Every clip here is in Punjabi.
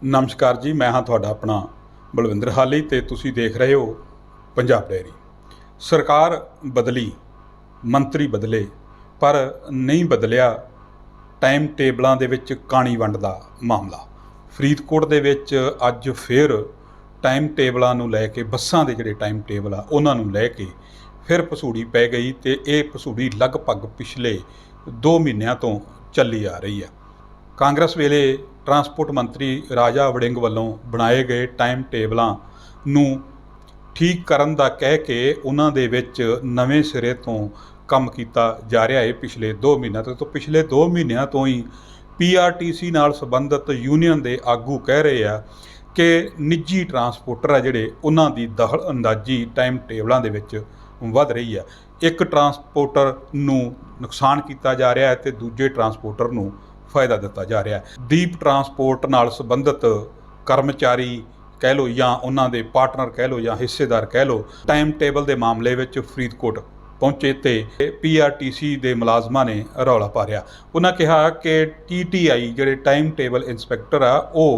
नमस्कार जी, मैं हाँ तुहाडा अपना बलविंदर हाली ते तुसी देख रहे हो पंजाब डेयरी। सरकार बदली, मंत्री बदले, पर नहीं बदलिया टाइम टेबलों के विच काणी वंड दा मामला। फरीदकोट दे विच अज फिर टाइम टेबलों नूं लैके बसां दे जिहड़े टाइम टेबल आ उन्हां नूं लैके फिर भसूड़ी पै गई ते ये भसूड़ी लगभग पिछले 2 महीनों तो चली आ रही है। कांग्रेस वेले ट्रांसपोर्ट मंत्री राजा वड़िंग वालों बनाए गए टाइम टेबलों नूं ठीक करन दा कह के उन्हां दे विच नवें सिरे तो काम किया जा रहा है पिछले 2 महीनों तो पिछले 2 महीनों तो ही PRTC नाल संबंधित यूनीयन के आगू कह रहे हैं कि निजी ट्रांसपोर्टर आ जिहड़े उन्हां दी दखल अंदाजी टाइम टेबलों के विच वध रही है। एक ट्रांसपोर्टर नूं नुकसान किया जा रहा है तो दूजे ट्रांसपोर्टर नूं फायदा दिता जा रहा है। दीप ट्रांसपोर्ट नाल संबंधित कर्मचारी कह लो या उन्हां दे पार्टनर कह लो या हिस्सेदार कह लो टाइम टेबल के मामले में फरीदकोट पहुंचे तो PRTC के मुलाजमान ने रौला पा रहा। उन्होंने कहा कि TTI जिहड़े टाइम टेबल इंस्पैक्टर आ वो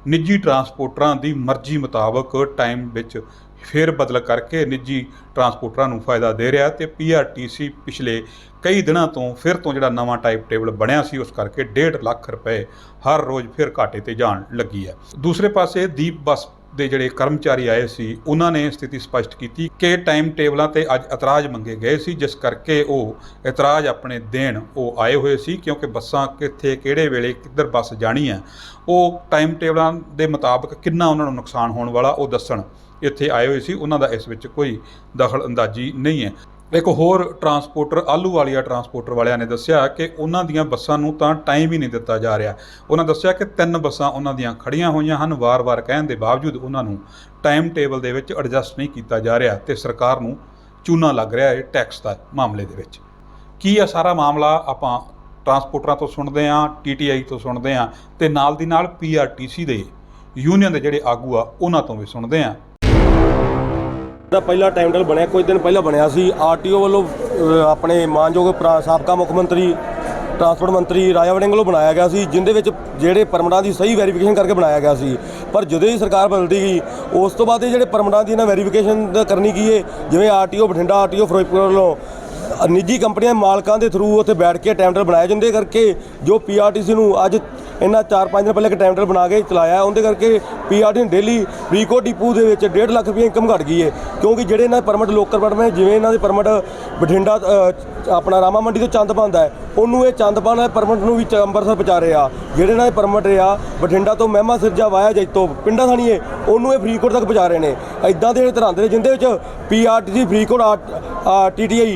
निजी ट्रांसपोर्टरां की मर्जी मुताबक टाइम विच फेर बदल करके निजी ट्रांसपोर्टरां नूं फायदा दे रहा तो PRTC पिछले कई दिनों तो फिर तो जिहड़ा नवां टाइम टेबल बनया सी उस करके 1.5 लाख रुपए हर रोज़ फिर घाटे ते जान लगी है। दूसरे पासे दीप बस ਦੇ ਜਿਹੜੇ ਕਰਮਚਾਰੀ ਆਏ ਸੀ ਉਹਨਾਂ ਨੇ ਸਥਿਤੀ ਸਪਸ਼ਟ ਕੀਤੀ ਕਿ ਟਾਈਮ ਟੇਬਲਾਂ ਤੇ ਅੱਜ ਇਤਰਾਜ਼ ਮੰਗੇ ਗਏ ਸੀ, ਜਿਸ ਕਰਕੇ ਉਹ ਇਤਰਾਜ਼ ਆਪਣੇ ਦੇਣ ਉਹ ਆਏ ਹੋਏ ਸੀ ਕਿਉਂਕਿ ਬੱਸਾਂ ਕਿੱਥੇ ਕਿਹੜੇ ਵੇਲੇ ਕਿੱਧਰ ਬੱਸ ਜਾਣੀ ਹੈ ਉਹ ਟਾਈਮ ਟੇਬਲਾਂ ਦੇ ਮੁਤਾਬਕ ਕਿੰਨਾ ਉਹਨਾਂ ਨੂੰ ਨੁਕਸਾਨ ਹੋਣ ਵਾਲਾ ਉਹ ਦੱਸਣ ਇੱਥੇ ਆਏ ਹੋਏ ਸੀ। ਉਹਨਾਂ ਦਾ ਇਸ ਵਿੱਚ ਕੋਈ ਦਖਲ ਅੰਦਾਜ਼ੀ ਨਹੀਂ ਹੈ। एक होर ट्रांसपोर्टर आलूवालिया ट्रांसपोर्टर वालियां ने दस्सिया कि उन्हां दियां बसां नूं तां टाइम ही नहीं दिता जा रहा। उन्होंने दस्सिया कि 3 बसां उन्हां दियां खड़ियां होईयां हन, वार-वार कहण दे बावजूद उन्हां नूं टाइम टेबल दे विच एडजस्ट नहीं किया जा रहा ते सरकार नूं चूना लग रहा है टैक्स दा मामले दे विच। की आ सारा मामला आपां ट्रांसपोर्टरां तो सुणदे हां, TTI तो सुणदे हां ते नाल दी नाल PRTC दे यूनीयन दे जिहड़े आगू आ उन्हां तो भी सुणदे हां। पहला टाइम टेबल बनया कुछ दिन पहला बनया सी RTO वालों अपने मानयोग साबका मुख मंत्री ट्रांसपोर्ट मंत्री राजा वड़िंग वालों बनाया गया सी, जिंदे विच जिहड़े परमिटां की सही वैरीफिकेशन करके बनाया गया सी। पर जदों ही सरकार बदलती गई उस तो बाद जिहड़े परमिटां की इन्हां वैरीफिकेशन करनी की है जिवें RTO बठिंडा RTO फिरोजपुर वालों निजी कंपनियां मालकां दे थ्रू उत्थे बैठ के टाइम टेबल बनाए जिंदे करके जो PRTC नूं अज इन्हां 4-5 दिन पहले एक टाइम टेबल बना के चलाया उनके करके PRTC डेली फरीदकोट डिपू के 1.5 लाख रुपये इनकम घट गई है क्योंकि जिहड़े इन्हां परमिट लोकल परमिट जिवें इन्हां दे परमिट बठिंडा अपना रामा मंडी तो चंदपान है उन्होंने ये चंदपान परमिट नूं भी अंबरसर पहुँचा रहे आ। जिहड़े इन्हां दे परमिट आ बठिंडा तो महिमा सिरजा वाया जैतो पिंडा थाणीए उन्होंने फरीदकोट तक पहुँचा रहे हैं। इदां दे तरह जिंदे विच PRTC फरीदकोट TTI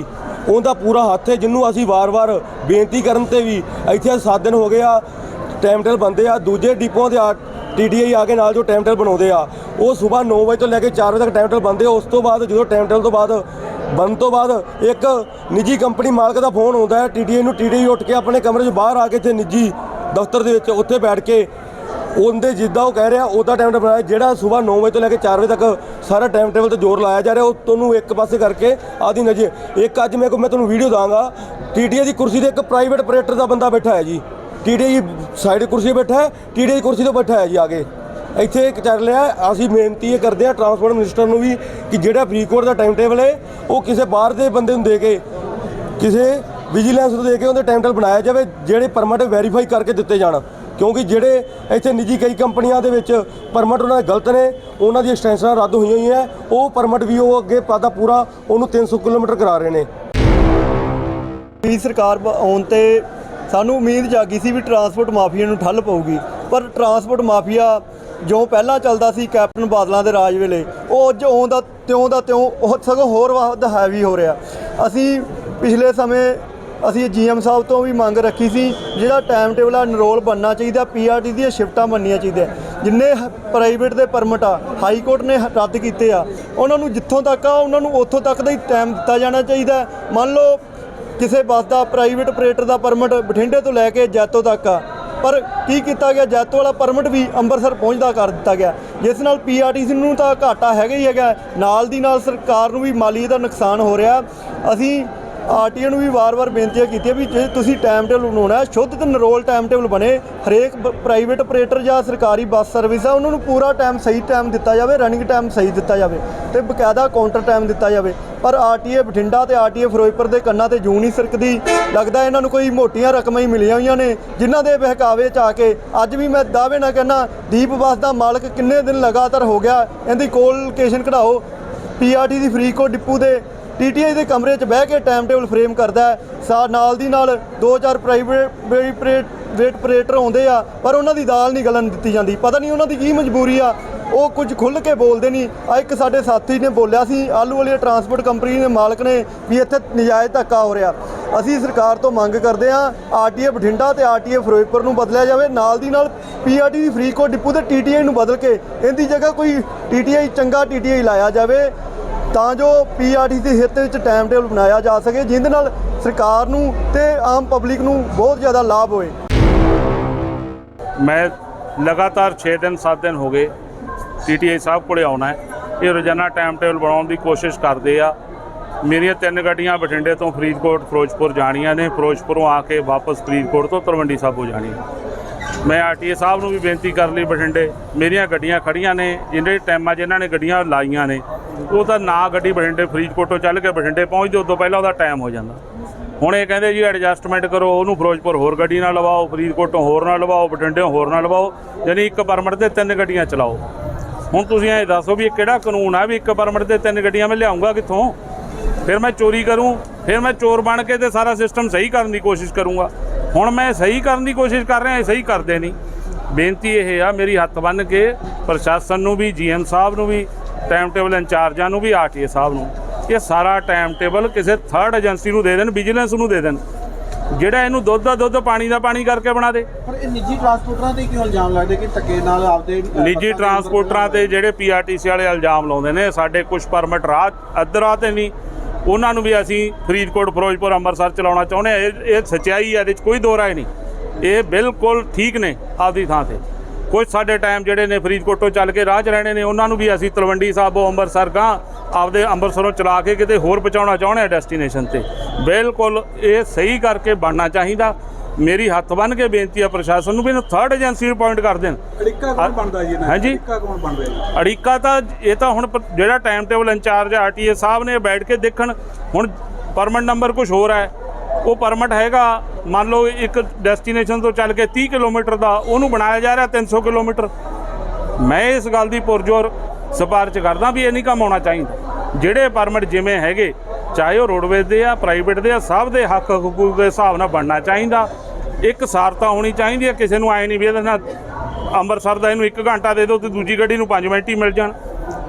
उनका पूरा हत्थ है, जिन्हों असीं वार-वार बेनती करन ते भी इत्थे 7 दिन हो गए आ टाइम टेबल बनते आ। दूजे डिपों के TTI आके नाल जो टाइम टेबल बनाते आ वो सुबह 9 बजे तो लैके 4 बजे तक टाइम टेबल बनते। उस तो बाद जो टाइम टेबल तो बाद बन तो बाद एक निजी कंपनी मालक का फोन आता है TTI नूं, TTI उठ के अपने कमरे से बाहर आके इत्थे निजी दफ्तर के उत्थे बैठ के उनके जिदा वो कह रहा उदा टाइम टेबल बनाया जोड़ा सुबह 9 बजे तो लैके 4 बजे तक सारा टाइम टेबल तो जोर लाया जा रहा है। तुहानूं एक पासे करके आदि नज़र एक अज मैं तुहानूं वीडियो दांगा TTI की कुर्सी से एक प्राइवेट ऑपरेटर का बंदा बैठा है जी, TTI साइड कुर्सी बैठा है, TTI कुर्सी तो बैठा है जी आगे इत्थे चल रहा है। असीं बेनती करते हैं ट्रांसपोर्ट मिनिस्टर नूं भी कि जिहड़ा फरीदकोट का टाइम टेबल है वो किसी बाहर के बंदे नूं दे के किसी विजिलेंस नूं दे के उहदा टाइम टेबल बनाया जाए, जिहड़े परमिट वैरीफाई करके दिते जाण क्योंकि जिहड़े इत्थे निजी कई कंपनियां दे विच परमिट उन्हां दे गलत ने उन्हां दी एक्सटेंशनां रद्द होईयां होईयां है, वो परमिट भी वो अगे पादा पूरा उहनूं 300 किलोमीटर करा रहे ने। सरकार आउण ते सानू उम्मीद जागी सी भी ट्रांसपोर्ट माफिया नूं ठੱਲ पऊगी, पर ट्रांसपोर्ट माफिया जो पहला चलदा सी कैप्टन बादलों के राज वेले वो अज आउंदा त्यों सगों होर वध हैवी हो रहा। असी पिछले समय असी GM साहब तो भी मंग रखी सी जिहड़ा टाइम टेबल एनरोल बनना चाहिए, PRTC दी शिफ्टां बननियां चाहिए। जिन्ने प्राइवेट दे परमिट आ हाई कोर्ट ने रद्द कीते आ उन्होंने जित्थों तक आ उन्होंने उत्थों तक दा ही टाइम दिता जाना चाहिए। मान लो किसी बस का प्राइवेट ऑपरेटर का परमिट बठिंडे तो लैके जैतो तक आ, पर की किया गया जैतो वाला परमिट भी अंबरसर पहुँचता कर दिता गया, जिस नाल PRTC नूं तां घाटा हैगा ही हैगा, नाल दी नाल सरकार नूं भी माली दा नुकसान हो रहा। असीं ਆਰਟੀਓ ਨੂੰ ਵੀ ਵਾਰ-ਵਾਰ ਬੇਨਤੀਆਂ ਕੀਤੀਆਂ ਵੀ ਜੇ ਤੁਸੀਂ ਟਾਈਮ ਟੇਬਲ ਬਣਾਉਣਾ ਹੈ, ਸ਼ੁੱਧ ਤੇ ਨਿਰੋਲ ਟਾਈਮ ਟੇਬਲ ਬਣੇ। ਹਰੇਕ ਪ੍ਰਾਈਵੇਟ ਆਪਰੇਟਰ ਜਾਂ ਸਰਕਾਰੀ ਬੱਸ ਸਰਵਿਸ ਆ ਉਹਨਾਂ ਨੂੰ ਪੂਰਾ ਟਾਈਮ ਸਹੀ ਟਾਈਮ ਦਿੱਤਾ ਜਾਵੇ, ਰਨਿੰਗ ਟਾਈਮ ਸਹੀ ਦਿੱਤਾ ਜਾਵੇ ਤੇ ਬਕਾਇਦਾ ਕਾਊਂਟਰ ਟਾਈਮ ਦਿੱਤਾ ਜਾਵੇ। ਪਰ ਆਰਟੀਏ ਬਠਿੰਡਾ ਤੇ ਆਰਟੀਏ ਫਿਰੋਜ਼ਪੁਰ ਦੇ ਕੰਨਾਂ ਤੇ ਜੂੰ ਨਹੀਂ ਸਰਕਦੀ। ਲੱਗਦਾ ਇਹਨਾਂ ਨੂੰ ਕੋਈ ਮੋਟੀਆਂ ਰਕਮਾਂ ਹੀ ਮਿਲੀਆਂ ਹੋਈਆਂ ਨੇ ਜਿਨ੍ਹਾਂ ਦੇ ਬਹਿਕਾਵੇ 'ਚ ਆ ਕੇ ਅੱਜ ਵੀ ਮੈਂ ਦਾਅਵੇ ਨਾਲ ਕਹਿੰਦਾ ਦੀਪ ਬੱਸ ਦਾ ਮਾਲਕ ਕਿੰਨੇ ਦਿਨ ਲਗਾਤਾਰ ਹੋ ਗਿਆ ਇਹਦੀ ਕੋਲ ਲੋਕੇਸ਼ਨ ਕਢਾਓ। ਪੀਆਰਟੀ ਦੀ ਫਰੀਦਕੋਟ ਡਿਪੂ ਦੇ TTI ਦੇ ਕਮਰੇ 'ਚ ਬਹਿ ਕੇ ਟਾਈਮ ਟੇਬਲ ਫਰੇਮ ਕਰਦਾ ਹੈ। ਨਾਲ ਦੀ ਨਾਲ 2-4 ਪ੍ਰਾਈਵੇਟ ਆਪਰੇਟਰ ਆਉਂਦੇ ਆ ਪਰ ਉਹਨਾਂ ਦੀ ਦਾਲ ਨਹੀਂ ਗਲਣ ਦਿੱਤੀ ਜਾਂਦੀ। ਪਤਾ ਨਹੀਂ ਉਹਨਾਂ ਦੀ ਕੀ ਮਜਬੂਰੀ ਆ, ਉਹ ਕੁਝ ਖੁੱਲ੍ਹ ਕੇ ਬੋਲਦੇ ਨਹੀਂ। ਇੱਕ ਸਾਡੇ ਸਾਥੀ ਨੇ ਬੋਲਿਆ ਸੀ ਆਲੂ ਵਾਲੀ ਟਰਾਂਸਪੋਰਟ ਕੰਪਨੀ ਦੇ ਮਾਲਕ ਨੇ ਵੀ ਇੱਥੇ ਨਜਾਇਜ਼ ਧੱਕਾ ਹੋ ਰਿਹਾ। ਅਸੀਂ ਸਰਕਾਰ ਤੋਂ ਮੰਗ ਕਰਦੇ ਹਾਂ ਆਰਟੀਏ ਬਠਿੰਡਾ ਤੇ ਆਰਟੀਏ ਫਿਰੋਜ਼ਪੁਰ ਨੂੰ ਬਦਲਿਆ ਜਾਵੇ। ਨਾਲ ਦੀ ਨਾਲ ਪੀਆਰਟੀ ਦੀ ਫਰੀਦਕੋਟ ਡਿਪੂ ਤੇ TTI ਨੂੰ ਬਦਲ ਕੇ ਇਹਦੀ ਜਗ੍ਹਾ ਕੋਈ TTI ਚੰਗਾ TTI ਲਾਇਆ ਜਾਵੇ ਤਾਂ ਜੋ ਪੀਆਰਟੀ ਦੇ ਹਿੱਤ ਵਿੱਚ ਟਾਈਮ ਟੇਬਲ ਬਣਾਇਆ ਜਾ ਸਕੇ ਜਿਹਦੇ ਨਾਲ ਸਰਕਾਰ ਨੂੰ ਤੇ ਆਮ ਪਬਲਿਕ ਨੂੰ ਬਹੁਤ ਜ਼ਿਆਦਾ ਲਾਭ ਹੋਏ। ਮੈਂ ਲਗਾਤਾਰ 6 ਦਿਨ 7 ਦਿਨ ਹੋ ਗਏ TTI ਸਾਹਿਬ ਕੋਲੇ ਆਉਣਾ ਹੈ। ਇਹ ਰੋਜ਼ਾਨਾ ਟਾਈਮ ਟੇਬਲ ਬਣਾਉਣ ਦੀ ਕੋਸ਼ਿਸ਼ ਕਰਦੇ ਆ। ਮੇਰੀਆਂ 3 ਗੱਡੀਆਂ ਬਠਿੰਡੇ ਤੋਂ ਫਰੀਦਕੋਟ ਫਿਰੋਜ਼ਪੁਰ ਜਾਣੀਆਂ ਨੇ, ਫਿਰੋਜ਼ਪੁਰੋਂ ਆ ਕੇ ਵਾਪਸ ਫਰੀਦਕੋਟ ਤੋਂ ਤਲਵੰਡੀ ਸਾਬੋ ਜਾਣੀਆਂ। ਮੈਂ RTA ਸਾਹਿਬ ਨੂੰ ਵੀ ਬੇਨਤੀ ਕਰ ਲਈ ਬਠਿੰਡੇ ਮੇਰੀਆਂ ਗੱਡੀਆਂ ਖੜੀਆਂ ਨੇ, ਜਿਹੜੇ ਟਾਈਮਾਂ ਜਿਨ੍ਹਾਂ ਨੇ ਗੱਡੀਆਂ ਲਾਈਆਂ ਨੇ ਉਹ ਤਾਂ ਨਾ ਗੱਡੀ ਬਠਿੰਡੇ ਫਰੀਦਕੋਟ ਤੋਂ ਚੱਲ ਕੇ ਬਠਿੰਡੇ ਪਹੁੰਚਦੇ ਉਦੋਂ ਪਹਿਲਾਂ ਉਹਦਾ ਟਾਈਮ ਹੋ ਜਾਂਦਾ। ਹੁਣ ਇਹ ਕਹਿੰਦੇ ਜੀ ਐਡਜਸਟਮੈਂਟ ਕਰੋ, ਉਹਨੂੰ ਫਿਰੋਜ਼ਪੁਰ ਹੋਰ ਗੱਡੀ ਨਾਲ ਲਵਾਓ, ਫਰੀਦਕੋਟੋਂ ਹੋਰ ਨਾਲ ਲਵਾਓ, ਬਠਿੰਡਿਓਂ ਹੋਰ ਨਾਲ ਲਵਾਓ, ਯਾਨੀ ਇੱਕ ਪਰਮਿਟ ਤੇ 3 ਗੱਡੀਆਂ ਚਲਾਓ। ਹੁਣ ਤੁਸੀਂ ਇਹ ਦੱਸੋ ਵੀ ਇਹ ਕਿਹੜਾ ਕਾਨੂੰਨ ਆ ਵੀ ਇੱਕ ਪਰਮਿਟ ਤੇ 3 ਗੱਡੀਆਂ ਮੈਂ ਲਿਆਉਂਗਾ ਕਿੱਥੋਂ? ਫਿਰ ਮੈਂ ਚੋਰੀ ਕਰੂੰ, ਫਿਰ ਮੈਂ ਚੋਰ ਬਣ ਕੇ ਤੇ ਸਾਰਾ ਸਿਸਟਮ ਸਹੀ ਕਰਨ ਦੀ ਕੋਸ਼ਿਸ਼ ਕਰੂੰਗਾ। ਹੁਣ ਮੈਂ ਸਹੀ ਕਰਨ ਦੀ ਕੋਸ਼ਿਸ਼ ਕਰ ਰਿਹਾ, ਇਹ ਸਹੀ ਕਰਦੇ ਨਹੀਂ। ਬੇਨਤੀ ਇਹ ਆ ਮੇਰੀ ਹੱਥ ਬੰਨ੍ਹ ਕੇ ਪ੍ਰਸ਼ਾਸਨ ਨੂੰ ਵੀ, GM ਸਾਹਿਬ ਨੂੰ ਵੀ, ਟਾਈਮ ਟੇਬਲ ਇੰਚਾਰਜਾਂ ਨੂੰ ਵੀ, RTA ਸਾਹਿਬ ਨੂੰ, ਇਹ ਸਾਰਾ ਟਾਈਮ ਟੇਬਲ ਕਿਸੇ ਥਰਡ ਏਜੰਸੀ ਨੂੰ ਦੇ ਦੇਣ, ਵਿਜੀਲੈਂਸ ਨੂੰ ਦੇ ਦੇਣ, ਜਿਹੜਾ ਇਹਨੂੰ ਦੁੱਧ ਦਾ ਦੁੱਧ ਪਾਣੀ ਦਾ ਪਾਣੀ ਕਰਕੇ ਬਣਾ ਦੇ। ਪਰ ਇਹ ਨਿੱਜੀ ਟਰਾਂਸਪੋਰਟਰਾਂ ਤੇ ਕਿਉਂ ਇਲਜ਼ਾਮ ਲੱਗਦੇ ਕਿ ਧੱਕੇ ਨਾਲ ਆਪਦੇ ਨਿੱਜੀ ਟਰਾਂਸਪੋਰਟਰਾਂ ਤੇ ਜਿਹੜੇ PRTC ਵਾਲੇ ਇਲਜ਼ਾਮ ਲਾਉਂਦੇ ਨੇ ਸਾਡੇ ਕੁਝ ਪਰਮਿਟ ਰਾਹ ਅੱਧ ਰਾਹ ਤੇ ਨਹੀਂ, ਉਹਨਾਂ ਨੂੰ ਵੀ ਅਸੀਂ ਫਰੀਦਕੋਟ, ਫਿਰੋਜ਼ਪੁਰ, ਅੰਮ੍ਰਿਤਸਰ ਚਲਾਉਣਾ ਚਾਹੁੰਦੇ ਹਾਂ। ਇਹ ਸੱਚਾਈ ਹੈ, ਇਹਦੇ 'ਚ ਕੋਈ ਦੋ ਰਾਏ ਨਹੀਂ। ਇਹ ਬਿਲਕੁਲ ਠੀਕ ਨੇ ਆਪਦੀ ਥਾਂ ਤੇ। ਕੁਝ ਸਾਡੇ ਟਾਈਮ ਜਿਹੜੇ ਨੇ ਫਰੀਦਕੋਟੋਂ ਚੱਲ ਕੇ ਰਾਹ 'ਚ ਰਹਿਣੇ ਨੇ ਉਹਨਾਂ ਨੂੰ ਵੀ ਅਸੀਂ ਤਲਵੰਡੀ ਸਾਬੋ, ਅੰਮ੍ਰਿਤਸਰ ਗਾਂ ਆਪਦੇ ਅੰਮ੍ਰਿਤਸਰੋਂ ਚਲਾ ਕੇ ਕਿਤੇ ਹੋਰ ਪਹੁੰਚਾਉਣਾ ਚਾਹੁੰਦੇ ਹਾਂ ਡੈਸਟੀਨੇਸ਼ਨ 'ਤੇ। ਬਿਲਕੁਲ ਇਹ ਸਹੀ ਕਰਕੇ ਬਣਨਾ ਚਾਹੀਦਾ। ਮੇਰੀ ਹੱਥ ਬੰਨ੍ਹ ਕੇ ਬੇਨਤੀ ਆ ਪ੍ਰਸ਼ਾਸਨ ਨੂੰ ਵੀ ਇਹਨੂੰ ਥਰਡ ਏਜੰਸੀ ਅਪਾਇੰਟ ਕਰ ਦੇਣ। ਅੜਿੱਕਾ ਕੌਣ ਬਣਦਾ ਜੀ? ਹਾਂਜੀ, ਅੜਿੱਕਾ ਕੌਣ ਬਣ ਰਿਹਾ? ਅੜਿੱਕਾ ਤਾਂ ਇਹ ਤਾਂ ਹੁਣ ਜਿਹੜਾ ਟਾਈਮ ਟੇਬਲ ਇੰਚਾਰਜ RTA ਸਾਹਿਬ ਨੇ ਬੈਠ ਕੇ ਦੇਖਣ। ਹੁਣ ਪਰਮਿਟ ਨੰਬਰ ਕੁਝ ਹੋਰ ਹੈ, ਉਹ ਪਰਮਿਟ ਹੈਗਾ ਮੰਨ ਲਓ ਇੱਕ ਡੈਸਟੀਨੇਸ਼ਨ ਤੋਂ ਚੱਲ ਕੇ 30 ਕਿਲੋਮੀਟਰ ਦਾ, ਉਹਨੂੰ ਬਣਾਇਆ ਜਾ ਰਿਹਾ 300 ਕਿਲੋਮੀਟਰ। ਮੈਂ ਇਸ ਗੱਲ ਦੀ ਪੁਰਜ਼ੋਰ ਸਿਫਾਰਿਸ਼ ਕਰਦਾ ਵੀ ਇਹ ਨਹੀਂ ਕੰਮ ਆਉਣਾ ਚਾਹੀਦਾ। ਜਿਹੜੇ ਪਰਮਿਟ ਜਿਵੇਂ ਹੈਗੇ, ਚਾਹੇ ਉਹ ਰੋਡਵੇਜ਼ ਦੇ ਆ, ਪ੍ਰਾਈਵੇਟ ਦੇ ਆ, ਸਭ ਦੇ ਹੱਕ ਹਕੂਕ ਦੇ ਹਿਸਾਬ ਨਾਲ ਬਣਨਾ ਚਾਹੀਦਾ। ਇੱਕ ਸਾਰਤਾ ਹੋਣੀ ਚਾਹੀਦੀ ਹੈ। ਕਿਸੇ ਨੂੰ ਆਏ ਨਹੀਂ ਵੀ ਇਹਦੇ ਨਾਲ ਅੰਮ੍ਰਿਤਸਰ ਦਾ ਇਹਨੂੰ 1 ਘੰਟਾ ਦੇ ਦਿਓ ਤੇ ਦੂਜੀ ਗੱਡੀ ਨੂੰ 5 ਮਿੰਟ ਹੀ ਮਿਲ ਜਾਣ।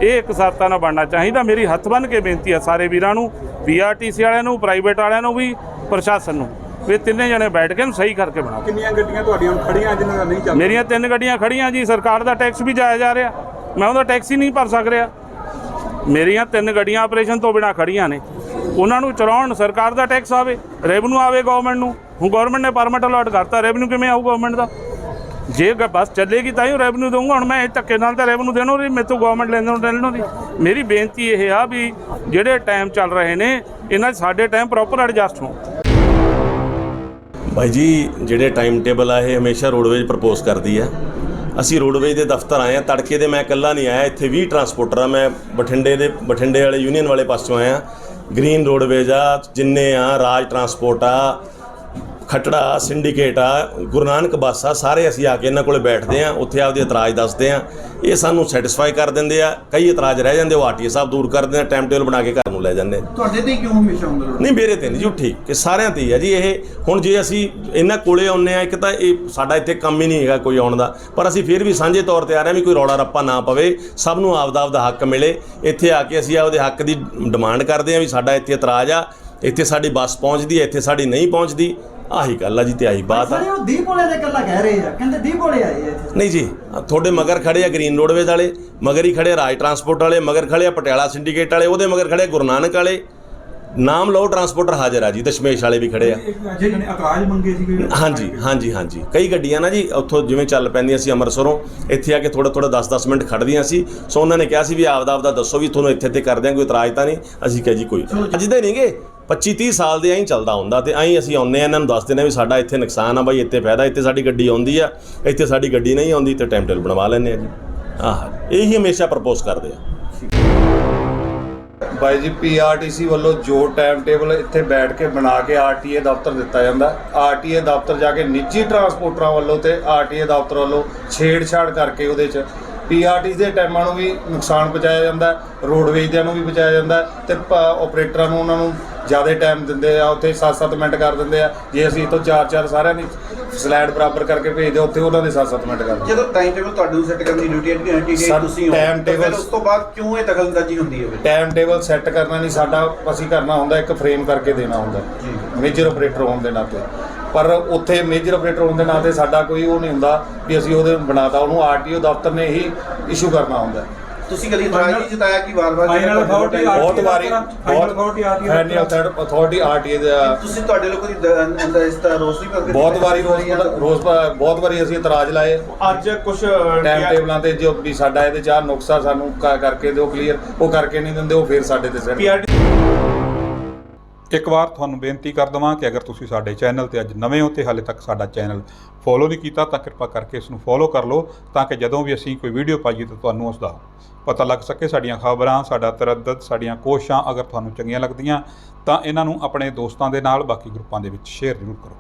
ਇਹ ਇੱਕ ਸਾਰਤਾ ਨਾਲ ਬਣਨਾ ਚਾਹੀਦਾ। ਮੇਰੀ ਹੱਥ ਬੰਨ੍ਹ ਕੇ ਬੇਨਤੀ ਹੈ ਸਾਰੇ ਵੀਰਾਂ ਨੂੰ, PRTC ਵਾਲਿਆਂ ਨੂੰ, ਪ੍ਰਾਈਵੇਟ ਵਾਲਿਆਂ ਨੂੰ ਵੀ, ਪ੍ਰਸ਼ਾਸਨ ਨੂੰ, ਵੀ 3 ਜਣੇ ਬੈਠ ਕੇ ਸਹੀ ਕਰਕੇ ਬਣਾਓ। ਕਿੰਨੀਆਂ ਗੱਡੀਆਂ ਤੁਹਾਡੀਆਂ ਹੁਣ ਖੜੀਆਂ ਜਿਨ੍ਹਾਂ ਦਾ ਨਹੀਂ ਚੱਲਦਾ? ਮੇਰੀਆਂ 3 ਗੱਡੀਆਂ ਖੜੀਆਂ ਜੀ। ਸਰਕਾਰ ਦਾ ਟੈਕਸ ਵੀ ਜਾਇਆ ਜਾ ਰਿਹਾ, ਮੈਂ ਉਹਦਾ ਟੈਕਸ ਹੀ ਨਹੀਂ ਭਰ ਸਕ ਰਿਹਾ। ਮੇਰੀਆਂ 3 ਗੱਡੀਆਂ ਆਪਰੇਸ਼ਨ ਤੋਂ ਬਿਨਾਂ ਖੜੀਆਂ ਨੇ, ਉਹਨਾਂ ਨੂੰ ਚਲਾਉਣ ਸਰਕਾਰ ਦਾ ਟੈਕਸ ਆਵੇ, ਰੈਵਨਿਊ ਆਵੇ ਗਵਰਨਮੈਂਟ ਨੂੰ। ਹੁਣ ਗਵਰਨਮੈਂਟ ਨੇ ਪਰਮਿਟ ਅਲਾਟ ਕਰਤਾ, ਰੈਵਨਿਊ ਕਿਵੇਂ ਆਊ ਗਵਰਨਮੈਂਟ ਦਾ? ਜੇ ਬੱਸ ਚੱਲੇਗੀ ਤਾਂ ਹੀ ਰੈਵਨਿਊ ਦਊਂਗਾ। ਹੁਣ ਮੈਂ ਧੱਕੇ ਨਾਲ ਤਾਂ ਰੈਵਨਿਊ ਦੇਣੋਂ ਨਹੀਂ, ਮੇਰੇ ਤੋਂ ਗਵਰਨਮੈਂਟ ਲੈਣੋਂ ਦੀ। ਮੇਰੀ ਬੇਨਤੀ ਇਹ ਆ ਵੀ ਜਿਹੜੇ ਟਾਈਮ ਚੱਲ ਰਹੇ ਨੇ ਇਹਨਾਂ 'ਚ ਸਾਡੇ ਟਾਈਮ ਪ੍ਰੋਪਰ ਐਡਜਸਟ ਹੋਣ। ਭਾਈ ਜੀ ਜਿਹੜੇ ਟਾਈਮ ਟੇਬਲ ਆ ਇਹ ਹਮੇਸ਼ਾ ਰੋਡਵੇਜ਼ ਪ੍ਰਪੋਜ਼ ਕਰਦੀ ਆ। ਅਸੀਂ ਰੋਡਵੇਜ਼ ਦੇ ਦਫ਼ਤਰ ਆਏ ਆ, ਤੜਕੇ ਦੇ ਮੈਂ ਇਕੱਲਾ ਨਹੀਂ ਆਇਆ, ਇੱਥੇ 20 ਟਰਾਂਸਪੋਰਟਰ ਆ। ਮੈਂ ਬਠਿੰਡੇ ਵਾਲੇ ਯੂਨੀਅਨ ਵਾਲੇ ਪਾਸੋਂ ਆਇਆ। ਗ੍ਰੀਨ ਰੋਡਵੇਜ਼ ਆ, ਜਿੰਨੇ ਆ, ਰਾਜ ਟਰਾਂਸਪੋਰਟ ਆ, ਖਟੜਾ ਸਿੰਡੀਕੇਟ ਆ, ਗੁਰੂ ਨਾਨਕ ਬੱਸ ਆ, ਸਾਰੇ ਅਸੀਂ ਆ ਕੇ ਇਹਨਾਂ ਕੋਲ ਬੈਠਦੇ ਆ, ਉੱਥੇ ਆਪਦੇ ਇਤਰਾਜ਼ ਦੱਸਦੇ ਆ। ਇਹ ਸਾਨੂੰ ਸੈਟੀਸਫਾਈ ਕਰ ਦਿੰਦੇ ਆ। ਕਈ ਇਤਰਾਜ਼ ਰਹਿ ਜਾਂਦੇ ਉਹ RTA ਸਾਹਿਬ ਦੂਰ ਕਰਦੇ ਆ, ਟਾਈਮ ਟੇਬਲ ਬਣਾ ਕੇ ਘਰ ਨੂੰ ਲੈ ਜਾਂਦੇ। ਤੁਹਾਡੇ ਤੇ ਕਿਉਂ ਹਮੇਸ਼ਾ ਹੁੰਦਾ? ਨਹੀਂ ਮੇਰੇ ਤੇ ਨਹੀਂ ਜੀ, ਠੀਕ ਕਿ ਸਾਰਿਆਂ ਤੇ ਹੀ ਆ ਜੀ ਇਹ। ਹੁਣ ਜੇ ਅਸੀਂ ਇਹਨਾਂ ਕੋਲੇ ਆਉਂਦੇ ਆ, ਇੱਕ ਤਾਂ ਇਹ ਸਾਡਾ ਇੱਥੇ ਕੰਮ ਹੀ ਨਹੀਂ ਹੈਗਾ ਕੋਈ ਆਉਣ ਦਾ, ਪਰ ਅਸੀਂ ਫਿਰ ਵੀ ਸਾਂਝੇ ਤੌਰ ਤੇ ਆ ਰਹੇ ਹਾਂ ਵੀ ਕੋਈ ਰੌਲਾ ਰੱਪਾ ਨਾ ਪਵੇ, ਸਭ ਨੂੰ ਆਪਦਾ ਹੱਕ ਮਿਲੇ। ਇੱਥੇ ਆ ਕੇ ਅਸੀਂ ਆਪਦੇ ਹੱਕ ਦੀ ਡਿਮਾਂਡ ਕਰਦੇ ਹਾਂ ਵੀ ਸਾਡਾ ਇੱਥੇ ਇਤਰਾਜ਼ ਆ, ਇੱਥੇ ਸਾਡੀ ਬੱਸ ਪਹੁੰਚਦੀ ਹੈ, ਇੱਥੇ ਸਾਡੀ ਨਹੀਂ ਪਹੁੰਚਦੀ। ਆਹੀ ਗੱਲ ਆ ਜੀ ਤੇ ਆਹੀ ਬਾਤ ਆ। ਉਹ ਦੀਪ ਵਾਲੇ ਦੇ ਇਕੱਲਾ ਕਹਿ ਰਹੇ ਆ, ਕਹਿੰਦੇ ਦੀਪ ਵਾਲੇ ਆਏ ਆ। ਨਹੀਂ ਜੀ, ਤੁਹਾਡੇ ਮਗਰ ਖੜੇ ਆ ਗ੍ਰੀਨ ਰੋਡਵੇਜ਼ ਵਾਲੇ, ਮਗਰ ਹੀ ਖੜੇ ਰਾਜ ਟਰਾਂਸਪੋਰਟ ਵਾਲੇ, ਮਗਰ ਖੜੇ ਆ ਪਟਿਆਲਾ ਸਿੰਡੀਕੇਟ ਵਾਲੇ, ਉਹਦੇ ਮਗਰ ਖੜੇ ਗੁਰੂ ਨਾਨਕ ਵਾਲੇ। ਨਾਮ ਲਓ ਟਰਾਂਸਪੋਰਟਰ ਹਾਜ਼ਰ ਆ ਜੀ, ਦਸ਼ਮੇਸ਼ ਵਾਲੇ ਵੀ ਖੜੇ ਆ। ਜਿਹਨੇ ਇਤਰਾਜ਼ ਮੰਗੇ ਸੀਗੇ। ਹਾਂਜੀ ਕਈ ਗੱਡੀਆਂ ਨਾ ਜੀ ਉੱਥੋਂ ਜਿਵੇਂ ਚੱਲ ਪੈਂਦੀਆਂ ਸੀ ਅੰਮ੍ਰਿਤਸਰੋਂ, ਇੱਥੇ ਆ ਕੇ ਥੋੜਾ 10-10 ਮਿੰਟ ਖੜਦੀਆਂ ਸੀ। ਸੋ ਉਹਨਾਂ ਨੇ ਕਿਹਾ ਸੀ ਵੀ ਆਪਦਾ ਦੱਸੋ ਵੀ ਤੁਹਾਨੂੰ ਇੱਥੇ ਕਰ ਦਿਆਂ, ਕੋਈ ਇਤਰਾਜ਼ ਤਾਂ ਨਹੀਂ। ਅਸੀਂ ਕਿਹਾ ਜੀ ਕੋਈ ਅੱਜ ਦੇ ਨਹੀਂਗੇ, 25-30 ਸਾਲ ਦੇ ਐਂ ਚੱਲਦਾ ਹੁੰਦਾ ਤੇ ਐਂ ਅਸੀਂ ਆਉਂਦੇ ਆ ਇਹਨਾਂ ਨੂੰ ਦੱਸ ਦਿੰਦੇ ਵੀ ਸਾਡਾ ਇੱਥੇ ਨੁਕਸਾਨ ਆ ਬਾਈ, ਇੱਥੇ ਫਾਇਦਾ, ਇੱਥੇ ਸਾਡੀ ਗੱਡੀ ਆਉਂਦੀ ਆ, ਇੱਥੇ ਸਾਡੀ ਗੱਡੀ ਨਹੀਂ ਆਉਂਦੀ ਤੇ ਟਾਈਮ ਟੇਬਲ ਬਣਵਾ ਲੈਂਦੇ ਆ ਜੀ। ਇਹੀ ਹਮੇਸ਼ਾ ਪ੍ਰਪੋਜ਼ ਕਰਦੇ ਆ। ਬਾਈ ਜੀ ਪੀਆਰਟੀਸੀ ਵੱਲੋਂ ਜੋ ਟਾਈਮ ਟੇਬਲ ਇੱਥੇ ਬੈਠ ਕੇ ਬਣਾ ਕੇ ਆਰਟੀਏ ਦਫ਼ਤਰ ਦਿੱਤਾ ਜਾਂਦਾ, ਆਰਟੀਏ ਦਫ਼ਤਰ ਜਾ ਕੇ ਨਿੱਜੀ ਟਰਾਂਸਪੋਰਟਰਾਂ ਵੱਲੋਂ ਤੇ ਆਰਟੀਏ ਦਫ਼ਤਰ ਵੱਲੋਂ ਛੇੜਛਾੜ ਕਰਕੇ ਉਹਦੇ 'ਚ ਪੀਆਰਟੀਸੀ ਦੇ ਟਾਈਮਾਂ ਨੂੰ ਵੀ ਨੁਕਸਾਨ ਪਹੁੰਚਾਇਆ ਜਾਂਦਾ, ਰੋਡਵੇਜ਼ ਦਿਆਂ ਨੂੰ ਵੀ ਪਹੁੰਚਾਇਆ ਜਾਂਦਾ ਤੇ ਆਪਰੇਟਰਾਂ ਨੂੰ ਉਹਨਾਂ ਨੂੰ ਜ਼ਿਆਦਾ ਟਾਈਮ ਦਿੰਦੇ ਆ, ਉੱਥੇ 7-7 ਮਿੰਟ ਕਰ ਦਿੰਦੇ ਆ। ਜੇ ਅਸੀਂ ਇੱਥੋਂ 4-4 ਸਾਰਿਆਂ ਦੀ ਸਲਾਈਡ ਬਰਾਬਰ ਕਰਕੇ ਭੇਜਦੇ, ਉੱਥੇ ਉਹਨਾਂ ਦੇ 7-7 ਮਿੰਟ ਕਰਦੇ। ਜਦੋਂ ਟਾਈਮ ਟੇਬਲ ਤੁਹਾਨੂੰ ਸੈੱਟ ਕਰਨ ਦੀ ਡਿਊਟੀ ਤੁਸੀਂ ਹੋ ਟਾਈਮ ਟੇਬਲ ਉਸ ਤੋਂ ਬਾਅਦ ਕਿਉਂ ਇਹ ਦਖਲਅੰਦਾਜ਼ੀ ਹੁੰਦੀ ਹੈ? ਟਾਈਮ ਟੇਬਲ ਸੈੱਟ ਕਰਨਾ ਨਹੀਂ ਸਾਡਾ, ਅਸੀਂ ਕਰਨਾ ਹੁੰਦਾ ਇੱਕ ਫਰੇਮ ਕਰਕੇ ਦੇਣਾ ਹੁੰਦਾ ਮੇਜਰ ਆਪਰੇਟਰ ਹੋਣ ਦੇ ਨਾਤੇ। ਪਰ ਉੱਥੇ ਮੇਜਰ ਆਪਰੇਟਰ ਹੋਣ ਦੇ ਨਾਤੇ ਸਾਡਾ ਕੋਈ ਉਹ ਨਹੀਂ ਹੁੰਦਾ ਵੀ ਅਸੀਂ ਉਹਦੇ ਬਣਾਤਾ, ਉਹਨੂੰ ਆਰਟੀਓ ਦਫ਼ਤਰ ਨੇ ਹੀ ਇਸ਼ੂ ਕਰਨਾ ਹੁੰਦਾ। ਤੁਸੀਂ ਕਦੀ ਇਤਰਾਜ਼ ਨਹੀਂ ਜਤਾਇਆ ਕਿ ਵਾਰ-ਵਾਰ ਬਹੁਤ ਵਾਰੀ ਫਾਈਨਲ ਅਥਾਰਟੀ ਆਰਟੀਏ ਦਾ ਤੁਸੀਂ ਤੁਹਾਡੇ ਲੋਕਾਂ ਦੀ ਇਸ ਤਰ੍ਹਾਂ ਰੋਸ ਨਹੀਂ ਕਰਦੇ? ਬਹੁਤ ਵਾਰੀ ਅਸੀਂ ਇਤਰਾਜ਼ ਲਾਏ। ਅੱਜ ਕੁਝ ਟਾਈਮ ਟੇਬਲਾਂ ਤੇ ਜੋ ਵੀ ਸਾਡਾ ਇਹਦੇ 'ਚ ਆਹ ਨੁਕਸਾ ਸਾਨੂੰ ਕਰਕੇ ਦਿਓ ਕਲੀਅਰ, ਉਹ ਕਰਕੇ ਨਹੀਂ ਦਿੰਦੇ, ਉਹ ਫਿਰ ਸਾਡੇ ਤੇ ਸਿਰ। ਇੱਕ ਵਾਰ ਤੁਹਾਨੂੰ ਬੇਨਤੀ ਕਰ ਦੇਵਾਂ ਕਿ ਅਗਰ ਤੁਸੀਂ ਸਾਡੇ ਚੈਨਲ ਤੇ ਅੱਜ ਨਵੇਂ ਹੋ ਤੇ ਹਾਲੇ ਤੱਕ ਸਾਡਾ ਚੈਨਲ ਫੋਲੋ ਨਹੀਂ ਕੀਤਾ ਤਾਂ ਕਿਰਪਾ ਕਰਕੇ ਇਸ ਨੂੰ ਫੋਲੋ ਕਰ ਲਓ, ਤਾਂ ਕਿ ਜਦੋਂ ਵੀ ਅਸੀਂ ਕੋਈ ਵੀਡੀਓ ਪਾਈਏ ਤਾਂ ਤੁਹਾਨੂੰ ਉਸ ਦਾ ਪਤਾ ਲੱਗ ਸਕੇ। ਸਾਡੀਆਂ ਖਬਰਾਂ, ਸਾਡਾ ਤਰੱਦਦ, ਸਾਡੀਆਂ ਕੋਸ਼ਿਸ਼ਾਂ ਅਗਰ ਤੁਹਾਨੂੰ ਚੰਗੀਆਂ ਲੱਗਦੀਆਂ ਤਾਂ ਇਹਨਾਂ ਨੂੰ ਆਪਣੇ ਦੋਸਤਾਂ ਦੇ ਨਾਲ, ਬਾਕੀ ਗਰੁੱਪਾਂ ਦੇ ਵਿੱਚ ਸ਼ੇਅਰ ਜ਼ਰੂਰ ਕਰੋ।